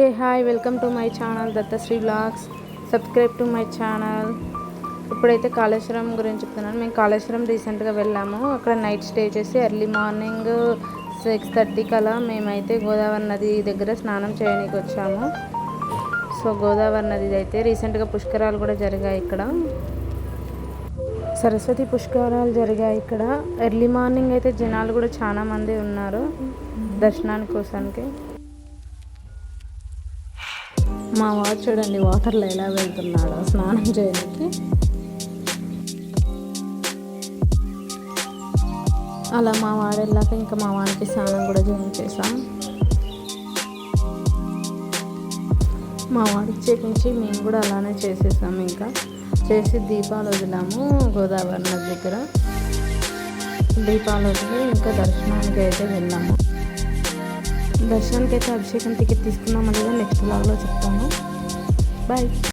A hi, welcome to my channel Dattasri vlogs. Subscribe to my channel. ఇప్పుడైతే కాళేశ్వరం గురించి చెప్తున్నాను. మేము కాళేశ్వరం రీసెంట్గా వెళ్ళాము. అక్కడ నైట్ స్టే చేసి ఎర్లీ మార్నింగ్ 6:30 అలా మేమైతే గోదావరి నది దగ్గర స్నానం చేయడానికి వచ్చాము. సో గోదావరి నది అయితే రీసెంట్గా పుష్కరాలు కూడా జరిగాయి ఇక్కడ. సరస్వతి పుష్కరాలు జరిగాయి ఇక్కడ. ఎర్లీ మార్నింగ్ అయితే జనాలు కూడా చాలా మంది ఉన్నారు దర్శనానికి కోసానికి. మా వాడు చూడండి వాటర్లో ఎలా వెళ్తున్నాడో స్నానం చేయడానికి. అలా మా వాడు వెళ్ళాక ఇంకా మా వాడికి స్నానం కూడా చేయించేసాం. మా వాడికి చేయించి మేము కూడా అలానే చేసేసాము. ఇంకా చేసి దీపాలు వదిలాము గోదావరి నది దగ్గర. దీపాలు వదిలి ఇంకా దర్శనానికి అయితే వెళ్ళాము. దర్శనానికి అయితే అభిషేకం టికెట్ తీసుకున్నాం. లేదా నెక్స్ట్ వ్లాగ్లో చెప్తాము. బాయ్.